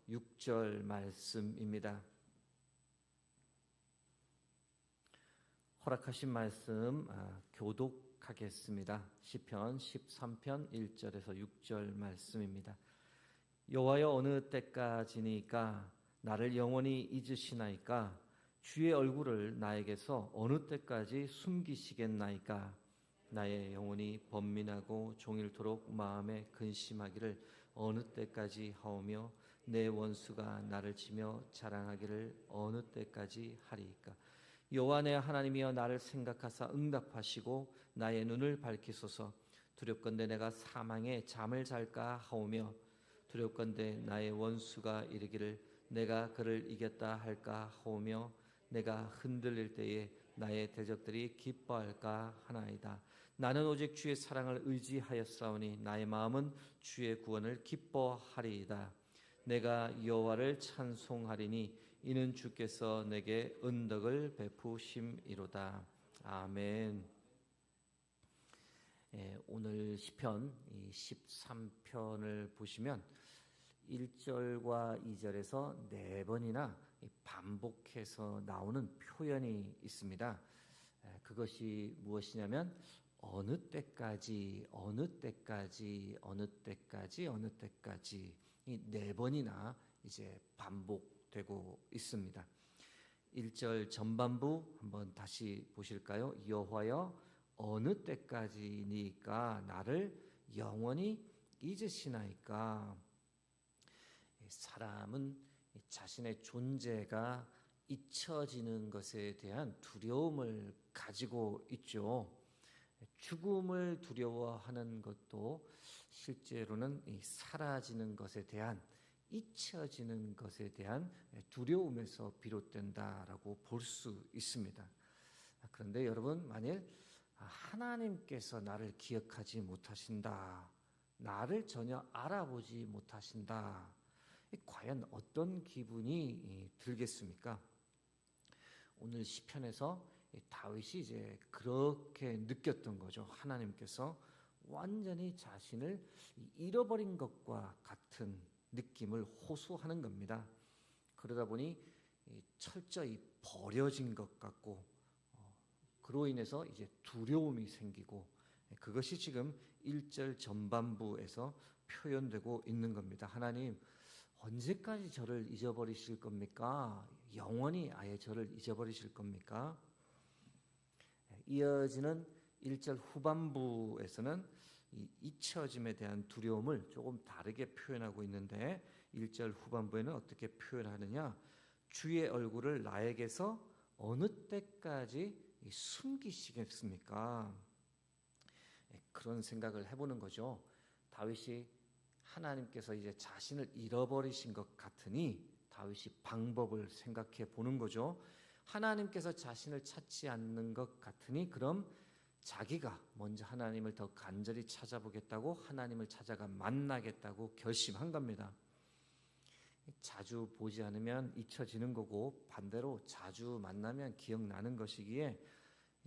6절 말씀입니다. 허락하신 말씀 교독하겠습니다. 시편 13편 1절에서 6절 말씀입니다. 여호와여, 어느 때까지니까 나를 영원히 잊으시나이까? 주의 얼굴을 나에게서 어느 때까지 숨기시겠나이까? 나의 영혼이 번민하고 종일토록 마음에 근심하기를 어느 때까지 하오며 내 원수가 나를 치며 자랑하기를 어느 때까지 하리이까? 여호와 내 하나님이여, 나를 생각하사 응답하시고 나의 눈을 밝히소서. 두렵건대 내가 사망에 잠을 잘까 하오며 두렵건대 나의 원수가 이르기를 내가 그를 이겼다 할까 하오며 내가 흔들릴 때에 나의 대적들이 기뻐할까 하나이다. 나는 오직 주의 사랑을 의지하였사오니 나의 마음은 주의 구원을 기뻐하리이다. 내가 여호와를 찬송하리니 이는 주께서 내게 은덕을 베푸심이로다. 아멘. 오늘 시편 13편을 보시면 1절과 2절에서 4번이나 반복해서 나오는 표현이 있습니다. 그것이 무엇이냐면 어느 때까지, 어느 때까지, 어느 때까지, 어느 때까지, 이 4번이나 이제 반복되고 있습니다. 1절 전반부 한번 다시 보실까요? 여호와여, 어느 때까지니까 나를 영원히 잊으시나이까? 사람은 자신의 존재가 잊혀지는 것에 대한 두려움을 가지고 있죠. 죽음을 두려워하는 것도 실제로는 사라지는 것에 대한, 잊혀지는 것에 대한 두려움에서 비롯된다라고 볼 수 있습니다. 그런데 여러분, 만일 하나님께서 나를 기억하지 못하신다, 나를 전혀 알아보지 못하신다, 과연 어떤 기분이 들겠습니까? 오늘 시편에서 다윗이 이제 그렇게 느꼈던 거죠. 하나님께서 완전히 자신을 잃어버린 것과 같은 느낌을 호소하는 겁니다. 그러다 보니 철저히 버려진 것 같고, 그로 인해서 이제 두려움이 생기고, 그것이 지금 1절 전반부에서 표현되고 있는 겁니다. 하나님, 언제까지 저를 잊어버리실 겁니까? 영원히 아예 저를 잊어버리실 겁니까? 이어지는 1절 후반부에서는 이 잊혀짐에 대한 두려움을 조금 다르게 표현하고 있는데, 1절 후반부에는 어떻게 표현하느냐? 주의 얼굴을 나에게서 어느 때까지 숨기시겠습니까? 그런 생각을 해보는 거죠. 다윗이 하나님께서 이제 자신을 잃어버리신 것 같으니 다윗이 방법을 생각해 보는 거죠. 하나님께서 자신을 찾지 않는 것 같으니 그럼 자기가 먼저 하나님을 더 간절히 찾아보겠다고 하나님을 찾아가 만나겠다고 결심한 겁니다. 자주 보지 않으면 잊혀지는 거고, 반대로 자주 만나면 기억나는 것이기에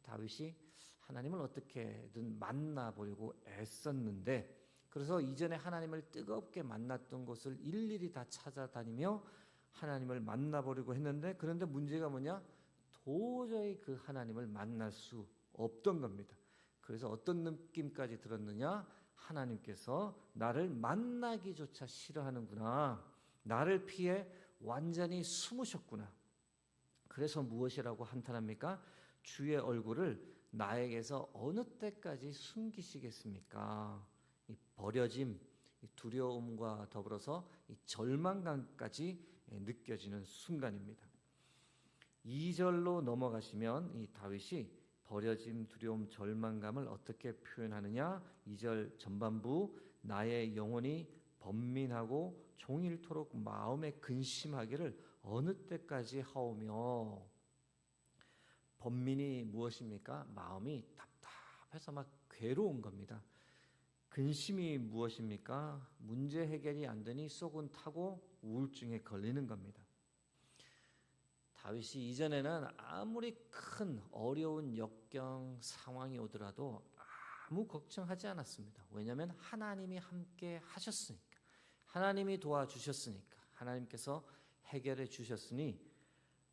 다윗이 하나님을 어떻게든 만나보려고 애썼는데, 그래서 이전에 하나님을 뜨겁게 만났던 곳을 일일이 다 찾아다니며 하나님을 만나보려고 했는데, 그런데 문제가 뭐냐? 도저히 그 하나님을 만날 수 없던 겁니다. 그래서 어떤 느낌까지 들었느냐? 하나님께서 나를 만나기조차 싫어하는구나. 나를 피해 완전히 숨으셨구나. 그래서 무엇이라고 한탄합니까? 주의 얼굴을 나에게서 어느 때까지 숨기시겠습니까? 이 버려짐, 이 두려움과 더불어서 이 절망감까지 느껴지는 순간입니다. 2절로 넘어가시면 이 다윗이 버려짐, 두려움, 절망감을 어떻게 표현하느냐? 2절 전반부, 나의 영혼이 번민하고 종일토록 마음에 근심하기를 어느 때까지 하오며. 번민이 무엇입니까? 마음이 답답해서 막 괴로운 겁니다. 근심이 무엇입니까? 문제 해결이 안 되니 속은 타고 우울증에 걸리는 겁니다. 다윗이 이전에는 아무리 큰 어려운 역경 상황이 오더라도 아무 걱정하지 않았습니다. 왜냐하면 하나님이 함께 하셨으니까, 하나님이 도와주셨으니까, 하나님께서 해결해 주셨으니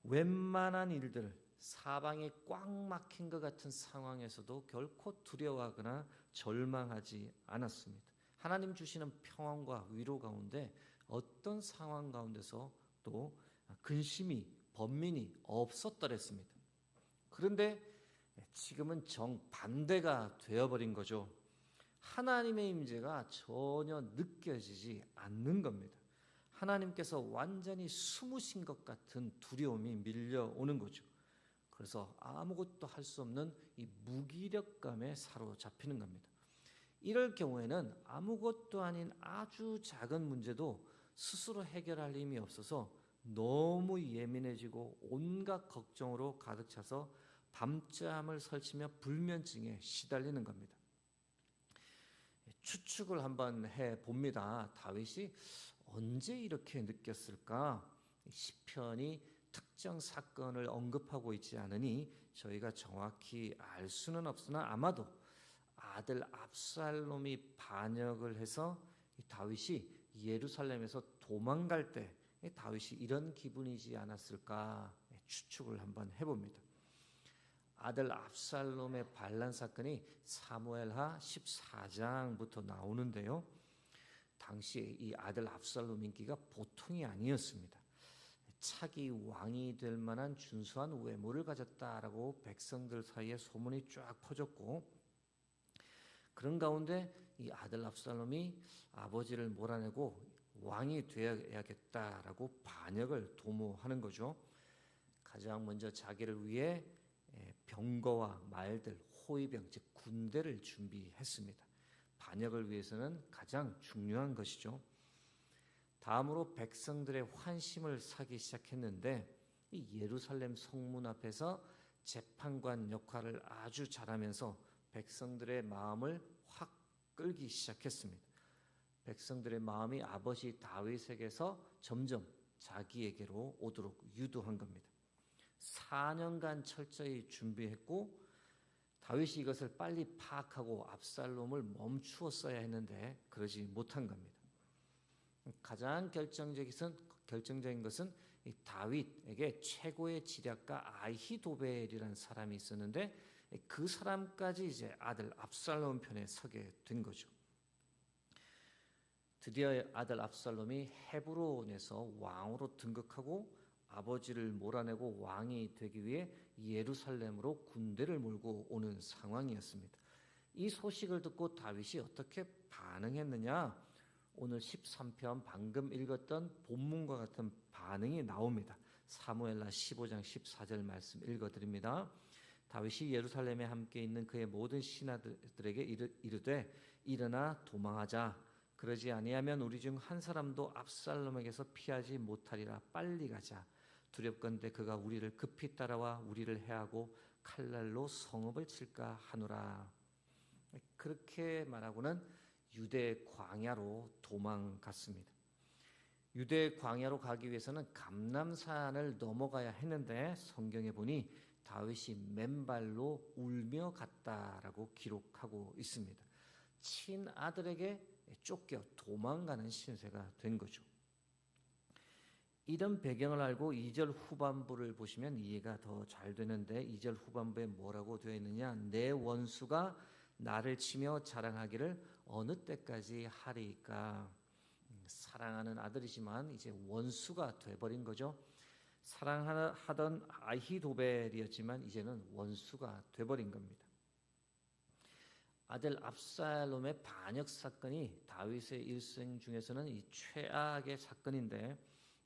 웬만한 일들, 사방이 꽉 막힌 것 같은 상황에서도 결코 두려워하거나 절망하지 않았습니다. 하나님 주시는 평안과 위로 가운데 어떤 상황 가운데서 또 근심이, 번민이 없었더랬습니다. 그런데 지금은 정반대가 되어버린 거죠. 하나님의 임재가 전혀 느껴지지 않는 겁니다. 하나님께서 완전히 숨으신 것 같은 두려움이 밀려오는 거죠. 그래서 아무것도 할 수 없는 이 무기력감에 사로잡히는 겁니다. 이럴 경우에는 아무것도 아닌 아주 작은 문제도 스스로 해결할 힘이 없어서 너무 예민해지고 온갖 걱정으로 가득 차서 밤잠을 설치며 불면증에 시달리는 겁니다. 추측을 한번 해봅니다. 다윗이 언제 이렇게 느꼈을까? 시편이 특정 사건을 언급하고 있지 않으니 저희가 정확히 알 수는 없으나 아마도 아들 압살롬이 반역을 해서 다윗이 예루살렘에서 도망갈 때 다윗이 이런 기분이지 않았을까 추측을 한번 해봅니다. 아들 압살롬의 반란 사건이 사무엘하 14장부터 나오는데요. 당시 이 아들 압살롬 인기가 보통이 아니었습니다. 차기 왕이 될 만한 준수한 외모를 가졌다라고 백성들 사이에 소문이 쫙 퍼졌고, 그런 가운데 이 아들 압살롬이 아버지를 몰아내고 왕이 되어야겠다라고 반역을 도모하는 거죠. 가장 먼저 자기를 위해 병거와 말들, 호위병, 즉 군대를 준비했습니다. 반역을 위해서는 가장 중요한 것이죠. 다음으로 백성들의 환심을 사기 시작했는데 이 예루살렘 성문 앞에서 재판관 역할을 아주 잘하면서 백성들의 마음을 확 끌기 시작했습니다. 백성들의 마음이 아버지 다윗에게서 점점 자기에게로 오도록 유도한 겁니다. 4년간 철저히 준비했고 다윗이 이것을 빨리 파악하고 압살롬을 멈추었어야 했는데 그러지 못한 겁니다. 가장 결정적인 것은 이 다윗에게 최고의 지략가 아히도벨이라는 사람이 있었는데 그 사람까지 이제 아들 압살롬 편에 서게 된 거죠. 드디어 아들 압살롬이 헤브론에서 왕으로 등극하고 아버지를 몰아내고 왕이 되기 위해 예루살렘으로 군대를 몰고 오는 상황이었습니다. 이 소식을 듣고 다윗이 어떻게 반응했느냐? 오늘 13편 방금 읽었던 본문과 같은 반응이 나옵니다. 사무엘하 15장 14절 말씀 읽어드립니다. 다윗이 예루살렘에 함께 있는 그의 모든 신하들에게 이르되 일어나 도망하자. 그러지 아니하면 우리 중 한 사람도 압살롬에게서 피하지 못하리라. 빨리 가자. 두렵건대 그가 우리를 급히 따라와 우리를 해하고 칼날로 성읍을 칠까 하노라. 그렇게 말하고는 유대 광야로 도망갔습니다. 유대 광야로 가기 위해서는 감람산을 넘어가야 했는데 성경에 보니 다윗이 맨발로 울며 갔다라고 기록하고 있습니다. 친아들에게 쫓겨 도망가는 신세가 된 거죠. 이런 배경을 알고 2절 후반부를 보시면 이해가 더 잘 되는데 2절 후반부에 뭐라고 되어 있느냐? 내 원수가 나를 치며 자랑하기를 어느 때까지 하리까? 사랑하는 아들이지만 이제 원수가 돼버린 거죠. 사랑하던 아히도벨이었지만 이제는 원수가 돼버린 겁니다. 아들 압살롬의 반역 사건이 다윗의 일생 중에서는 이 최악의 사건인데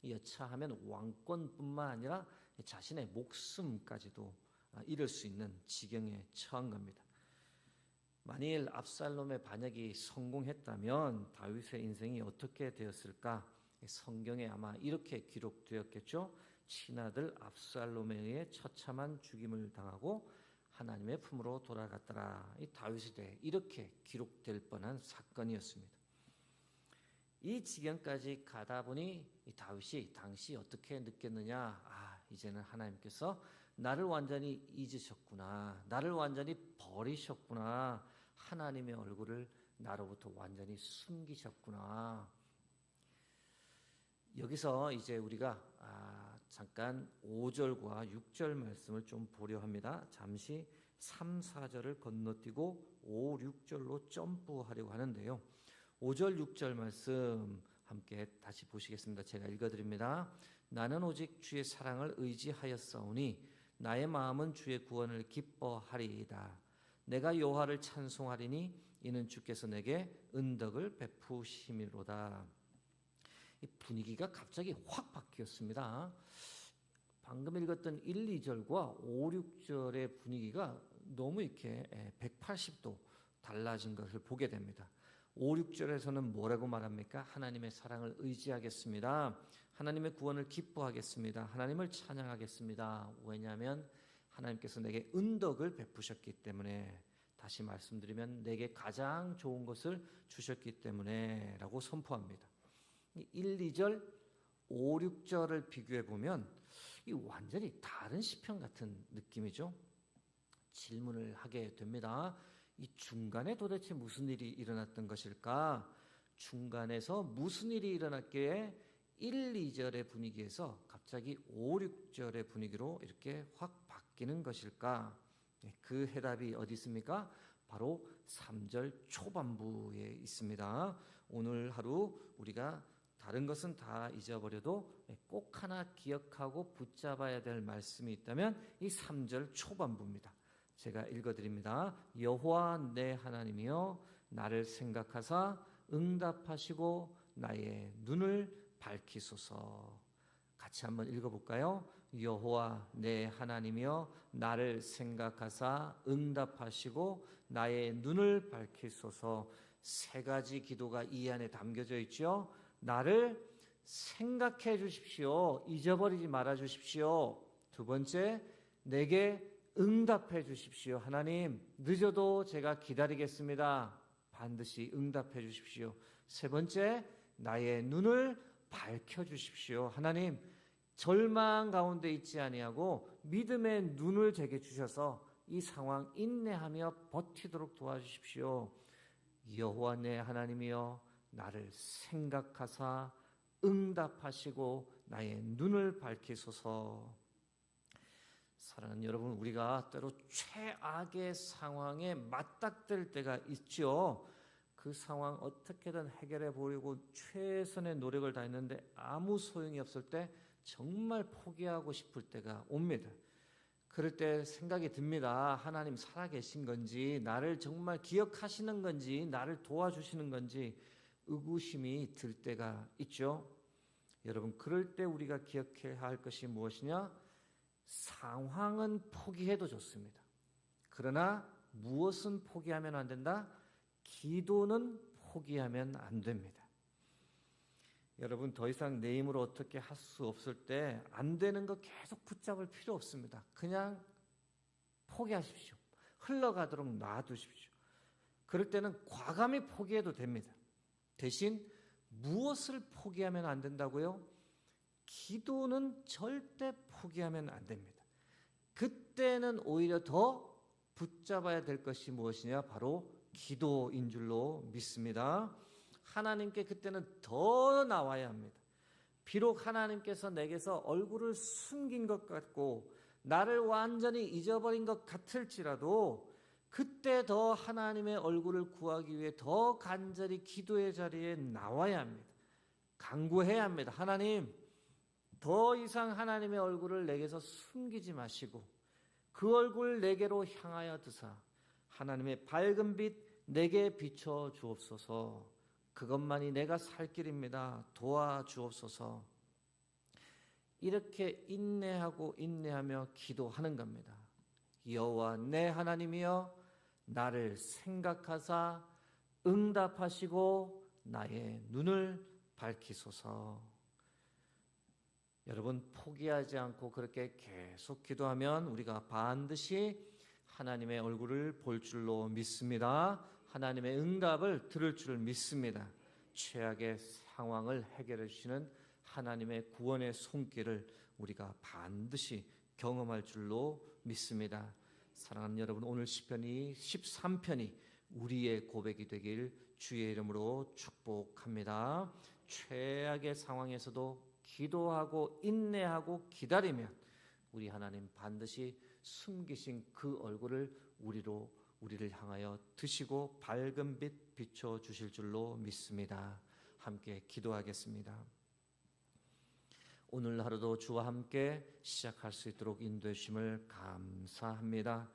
여차하면 왕권뿐만 아니라 자신의 목숨까지도 잃을 수 있는 지경에 처한 겁니다. 만일 압살롬의 반역이 성공했다면 다윗의 인생이 어떻게 되었을까? 성경에 아마 이렇게 기록되었겠죠. 친아들 압살롬에 의해 처참한 죽임을 당하고 하나님의 품으로 돌아갔더라. 이 다윗에 대해 이렇게 기록될 뻔한 사건이었습니다. 이 지경까지 가다 보니 이 다윗이 당시 어떻게 느꼈느냐? 이제는 하나님께서 나를 완전히 잊으셨구나. 나를 완전히 버리셨구나. 하나님의 얼굴을 나로부터 완전히 숨기셨구나. 여기서 이제 우리가 잠깐 5절과 6절 말씀을 좀 보려 합니다. 잠시 3, 4절을 건너뛰고 5, 6절로 점프하려고 하는데요. 5절, 6절 말씀 함께 다시 보시겠습니다. 제가 읽어드립니다. 나는 오직 주의 사랑을 의지하였사오니 나의 마음은 주의 구원을 기뻐하리이다. 내가 여호와를 찬송하리니 이는 주께서 내게 은덕을 베푸심이로다. 이 분위기가 갑자기 확 바뀌었습니다. 방금 읽었던 1, 2절과 5, 6절의 분위기가 너무 이렇게 180도 달라진 것을 보게 됩니다. 5, 6절에서는 뭐라고 말합니까? 하나님의 사랑을 의지하겠습니다. 하나님의 구원을 기뻐하겠습니다. 하나님을 찬양하겠습니다. 왜냐하면 하나님께서 내게 은덕을 베푸셨기 때문에, 다시 말씀드리면 내게 가장 좋은 것을 주셨기 때문에 라고 선포합니다. 1, 2절, 5, 6절을 비교해 보면 이 완전히 다른 시편 같은 느낌이죠. 질문을 하게 됩니다. 이 중간에 도대체 무슨 일이 일어났던 것일까? 중간에서 무슨 일이 일어났기에 1, 2절의 분위기에서 갑자기 5, 6절의 분위기로 이렇게 확 바뀌는 것일까? 그 해답이 어디 있습니까? 바로 3절 초반부에 있습니다. 오늘 하루 우리가 다른 것은 다 잊어버려도 꼭 하나 기억하고 붙잡아야 될 말씀이 있다면 이 3절 초반부입니다. 제가 읽어드립니다. 여호와 내 하나님이여 나를 생각하사 응답하시고 나의 눈을 밝히소서. 같이 한번 읽어볼까요? 여호와 내 하나님이여 나를 생각하사 응답하시고 나의 눈을 밝히소서. 세 가지 기도가 이 안에 담겨져 있죠. 나를 생각해 주십시오. 잊어버리지 말아 주십시오. 두 번째, 내게 응답해 주십시오. 하나님, 늦어도 제가 기다리겠습니다. 반드시 응답해 주십시오. 세 번째, 나의 눈을 밝혀 주십시오. 하나님, 절망 가운데 있지 아니하고 믿음의 눈을 제게 주셔서 이 상황 인내하며 버티도록 도와주십시오. 여호와 내 하나님이여 나를 생각하사 응답하시고 나의 눈을 밝히소서. 사랑하는 여러분, 우리가 때로 최악의 상황에 맞닥뜨릴 때가 있죠. 그 상황 어떻게든 해결해 보려고 최선의 노력을 다했는데 아무 소용이 없을 때 정말 포기하고 싶을 때가 옵니다. 그럴 때 생각이 듭니다. 하나님 살아계신 건지, 나를 정말 기억하시는 건지, 나를 도와주시는 건지 의구심이 들 때가 있죠. 여러분, 그럴 때 우리가 기억해야 할 것이 무엇이냐? 상황은 포기해도 좋습니다. 그러나 무엇은 포기하면 안 된다? 기도는 포기하면 안 됩니다. 여러분, 더 이상 내 힘으로 어떻게 할 수 없을 때 안 되는 거 계속 붙잡을 필요 없습니다. 그냥 포기하십시오. 흘러가도록 놔두십시오. 그럴 때는 과감히 포기해도 됩니다. 대신 무엇을 포기하면 안 된다고요? 기도는 절대 포기하면 안 됩니다. 그때는 오히려 더 붙잡아야 될 것이 무엇이냐? 바로 기도인 줄로 믿습니다. 하나님께 그때는 더 나와야 합니다. 비록 하나님께서 내게서 얼굴을 숨긴 것 같고 나를 완전히 잊어버린 것 같을지라도 그때 더 하나님의 얼굴을 구하기 위해 더 간절히 기도의 자리에 나와야 합니다. 간구해야 합니다. 하나님, 더 이상 하나님의 얼굴을 내게서 숨기지 마시고 그 얼굴 내게로 향하여 드사 하나님의 밝은 빛 내게 비춰 주옵소서. 그것만이 내가 살 길입니다. 도와주옵소서. 이렇게 인내하고 인내하며 기도하는 겁니다. 여호와 내 하나님이여 나를 생각하사 응답하시고 나의 눈을 밝히소서. 여러분, 포기하지 않고 그렇게 계속 기도하면 우리가 반드시 하나님의 얼굴을 볼 줄로 믿습니다. 하나님의 응답을 들을 줄 믿습니다. 최악의 상황을 해결해 주시는 하나님의 구원의 손길을 우리가 반드시 경험할 줄로 믿습니다. 사랑하는 여러분, 오늘 시편이 13편이 우리의 고백이 되길 주의 이름으로 축복합니다. 최악의 상황에서도 기도하고 인내하고 기다리면 우리 하나님 반드시 숨기신 그 얼굴을 우리를 향하여 드시고 밝은 빛 비춰 주실 줄로 믿습니다. 함께 기도하겠습니다. 오늘 하루도 주와 함께 시작할 수 있도록 인도해 주심을 감사합니다.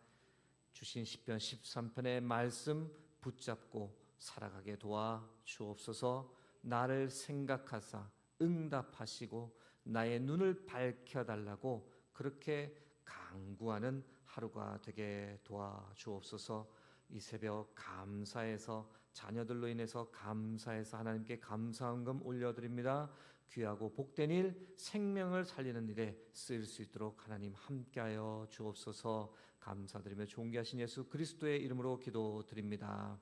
주신 시편 13편의 말씀 붙잡고 살아가게 도와 주옵소서. 나를 생각하사 응답하시고 나의 눈을 밝혀달라고 그렇게 간구하는 하루가 되게 도와 주옵소서. 이 새벽 감사해서 자녀들로 인해서 감사해서 하나님께 감사헌금 올려드립니다. 귀하고 복된 일, 생명을 살리는 일에 쓰일 수 있도록 하나님 함께하여 주옵소서. 감사드리며 존귀하신 예수 그리스도의 이름으로 기도드립니다.